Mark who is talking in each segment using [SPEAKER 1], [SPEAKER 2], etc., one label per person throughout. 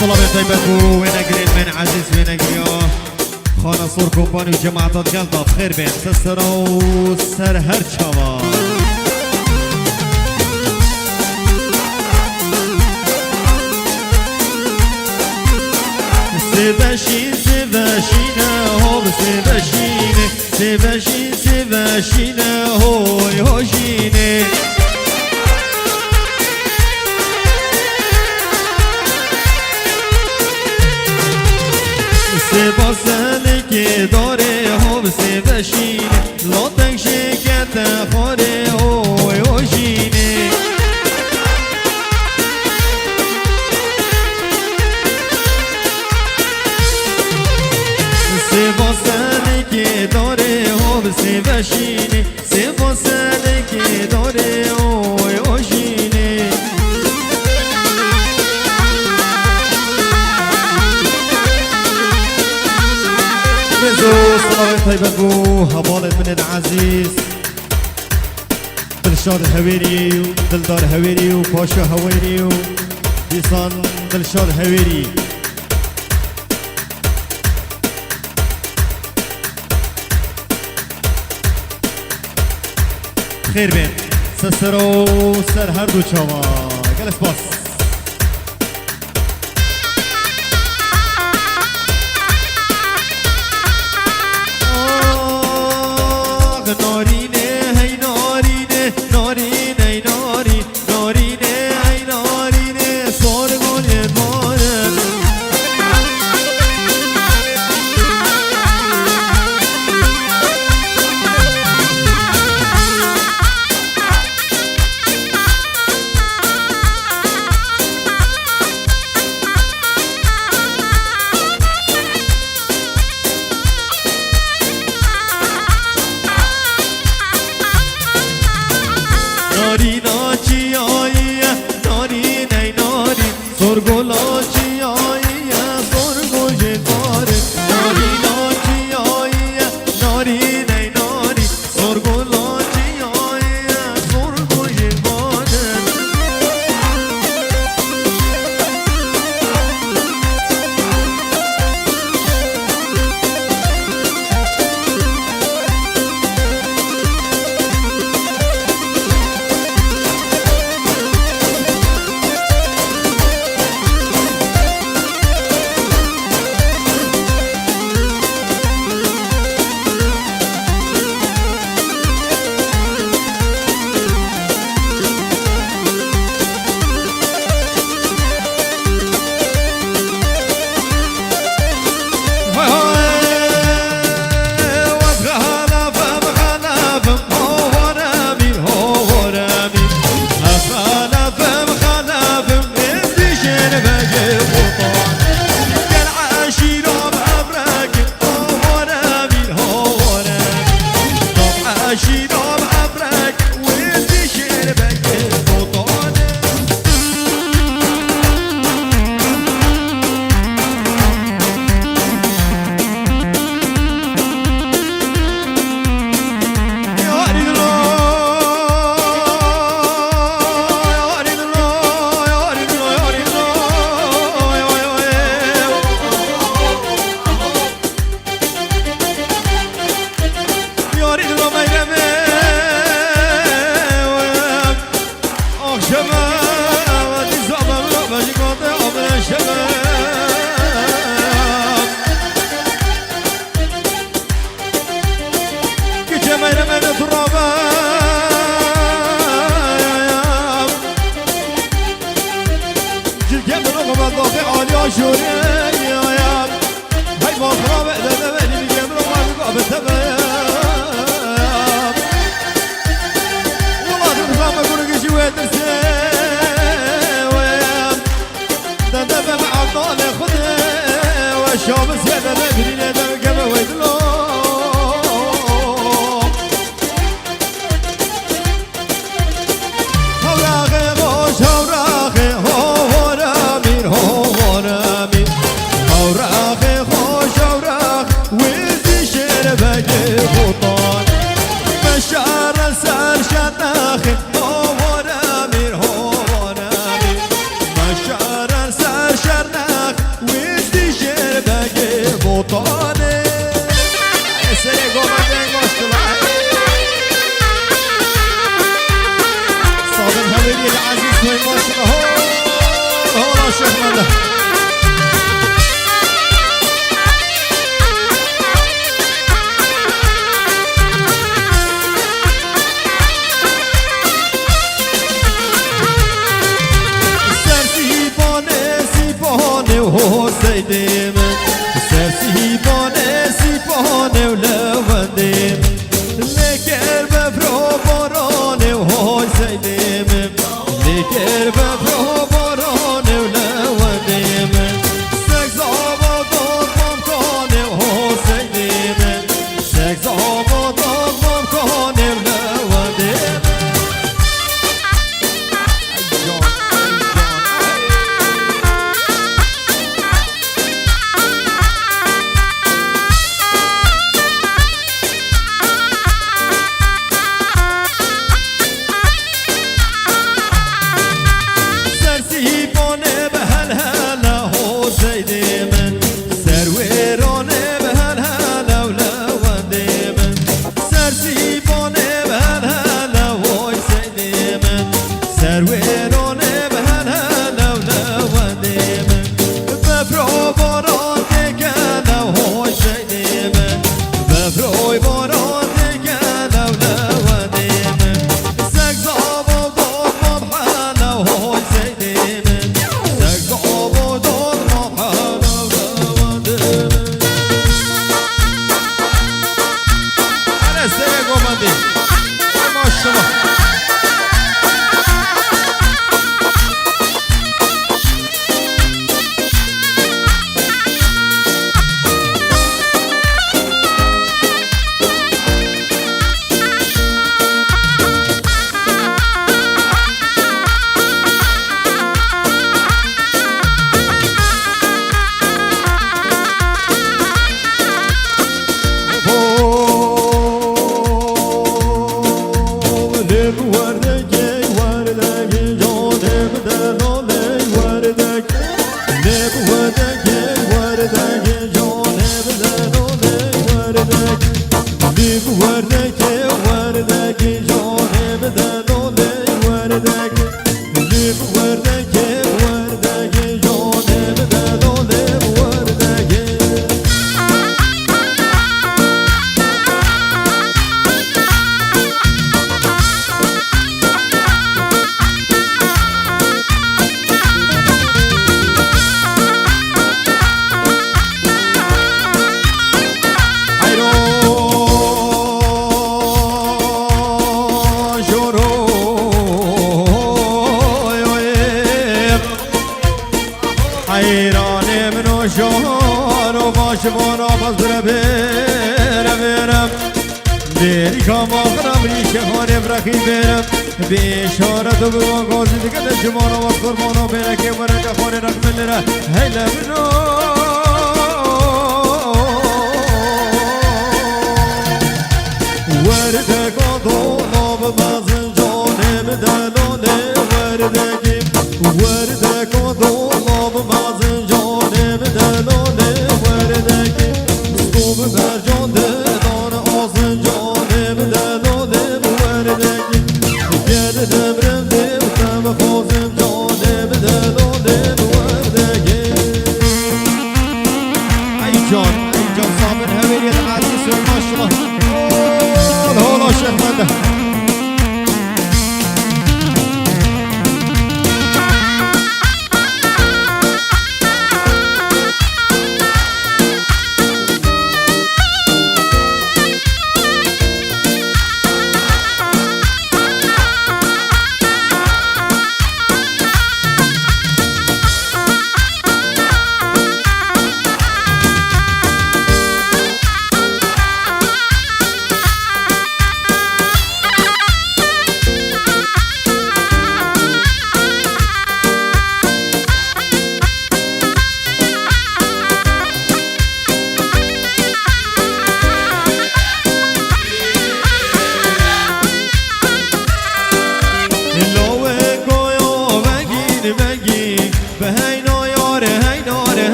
[SPEAKER 1] صلاه طيبه ونقرين من عزيز ونقريو خانه صور كومباني وجماعات قلبه بخير بين سسرو سر هر چوا سبشینه هو سبشینه هوی هوشینه سباسنه که داره هو سبشینه لاتنگ شکت خوره هوی هوشینه سباسنه که داره هو سبشینه سباسنه که داره هوی هوشینه صلاة طيبة بو هبالت من العزيز دلشاد هويري دلدار هويري وباشا هويري ديسان دلشاد هويري خير بين سسرو سر هر دو چاوا جلس باس نارینه هی نارینه نارینه هی ناری نارینه هی نارینه سار گل باره ناری ناچی آییه ناری نی ناری سرگو لاچی آییه سرگو جداره ناری ناچی آییه ناری نی ناری سرگو لاچی آییه سرگو جداره شامس يا بابا درقبه ويدلو هوراغي غوش هوراغي هو رامين هو رامين هوراغي غوش هوراغ ويزي شربك بطان مشار سر شناخي هو رامين هو رامين مشار سر شناخي هلا شيخ ملا سيباني وحسيني من سر سيباني ولوندي لكر بفرو باراني وحسيني من لكر بفرو باراني ولوندي من سكس آبادان ممکانی وحسيني من سكس آبادان ممکانی ولوندي شبانا بزر برم دیری کام آخرم ریشه خانه برخی برم بیشارت و بگوان گازی دیگه در شبانا باز قربانا بیره که برنجا خانه رقم لره هیله منو ورده کادو ناب بزن جانم دلانه ورده گیم ورده کادو ناب بزن جانم دلانه برجان دلان آسن جانم دلانم وردگی گردم رندم تم خوزم جانم دلانم وردگی ای جان صابر هویت عزیز و ماشالله حالا شیخ منده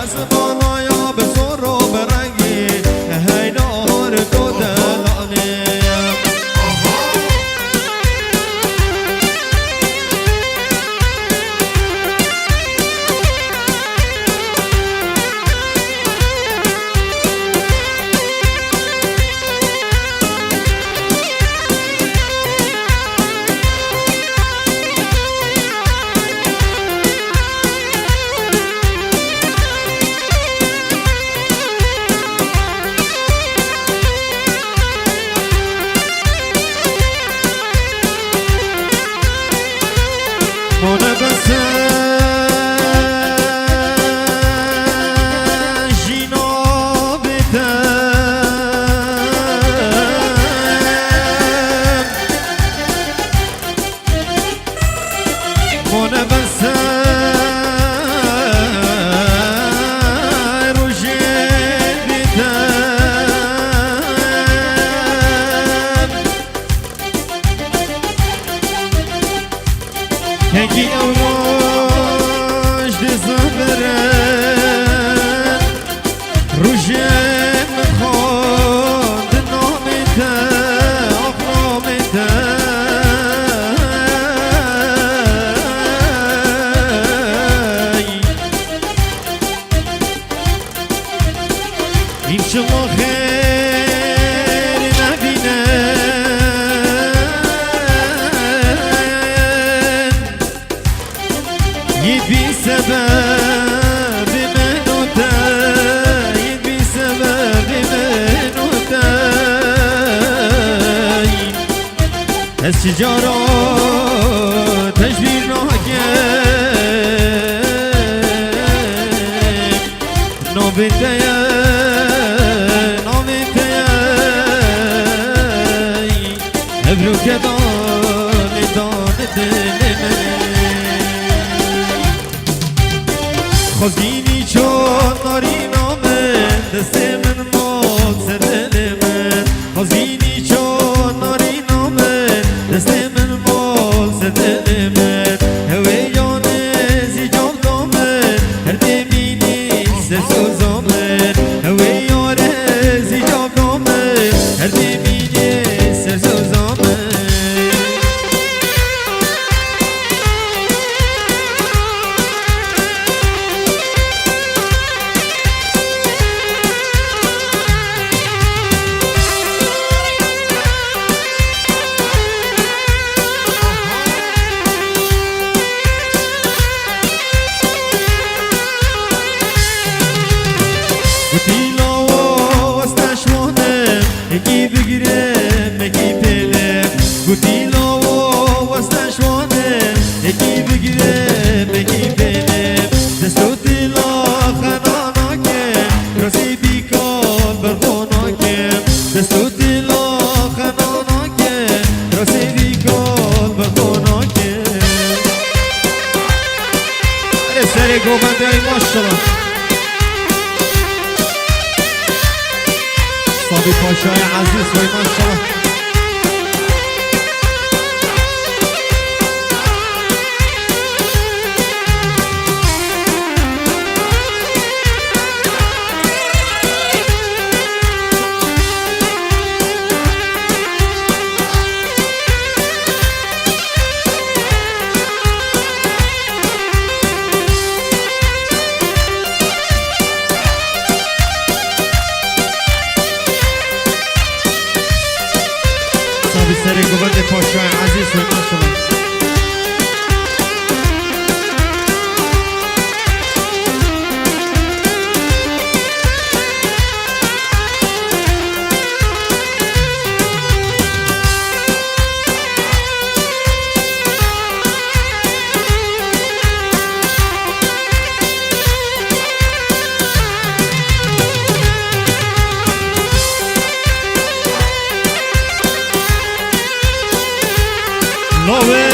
[SPEAKER 1] دست بالا إن شاء الله خير نبينا يبي سبب منوتا يبي سبب منوتا الشجرة تشبيه نهجان نوبتيا نوبتيا ابروك دان دان دلمن خزینی چون ناری نامن دست من مال سدل من خزینی چون ناری نامن دست من مال سدل من هوی یانه زیجام دامن هر دمینی سرسوزامن هوی یاره زیجام دامن هر دمینی سرسوزامن Gutilo wastashmonem eki bigirem eki pelem Gutilo wastashmonem eki bigirem eki pelem Destotilo khananakem Rosi bikal bardanakem Destotilo khananakem Rosi bikal bardanakem Are sere govande ay maşallah صابي باشا يا عزيز وي ما شاء الله سری گوبند پاشای عزیز و ماشاءالله Love it.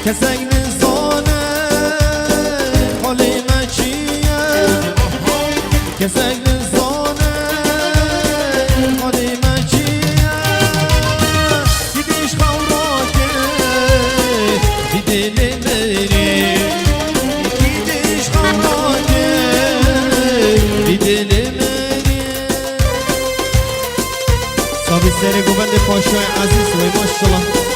[SPEAKER 1] کسک نزانه حالی من چیه کسک نزانه حالی من چیه دیدیش خوراکه دیدی نمیری دیدیش خوراکه دیدی نمیری صابی سری گوبند پاشوی عزیز وی ماشالله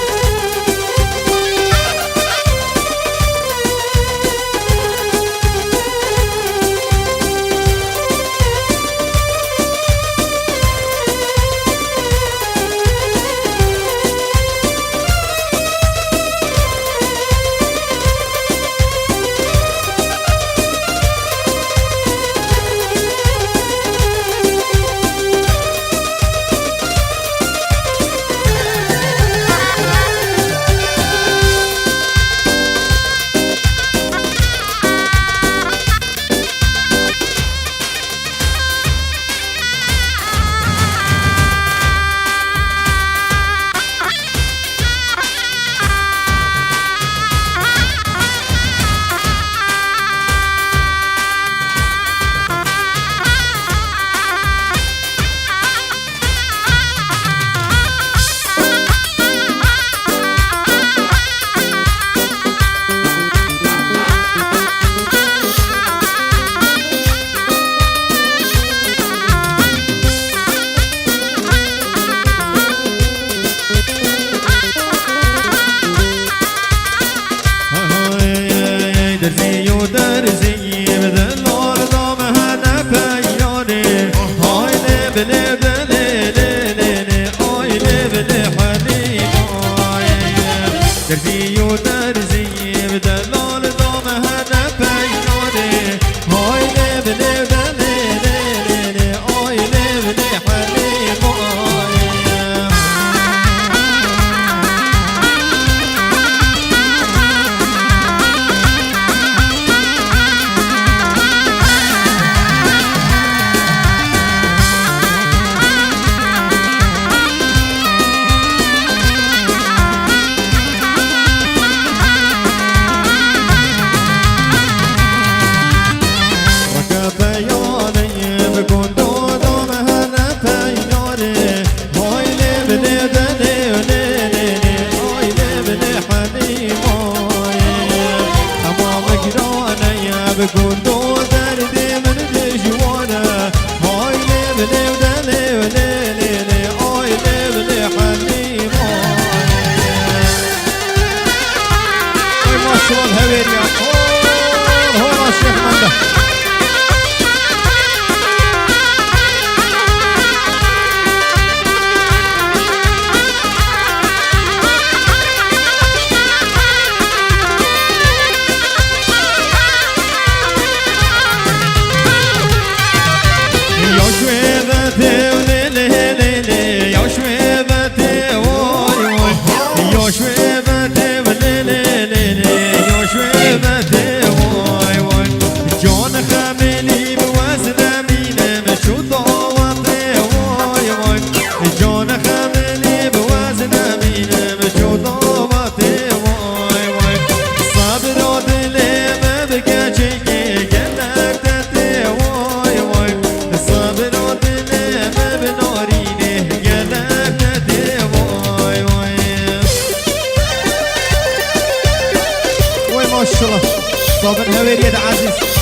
[SPEAKER 2] صابر هويري يا عزيز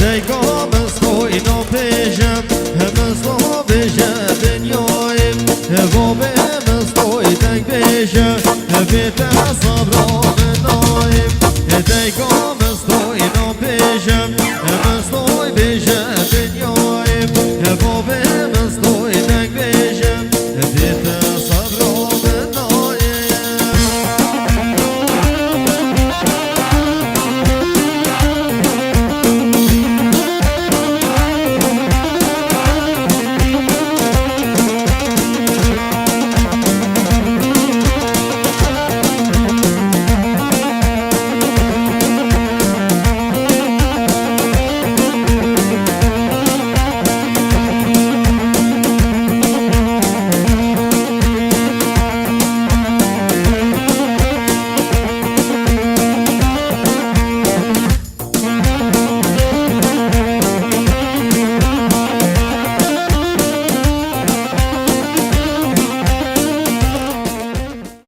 [SPEAKER 1] ديكم استوي نو بيجم مستو بيجم دنيايم بابا مستوي دنگ بيجم بيت صبر منايم ديكم استوي نو بيجم مستوي بيجم دنيايم بابا مستوي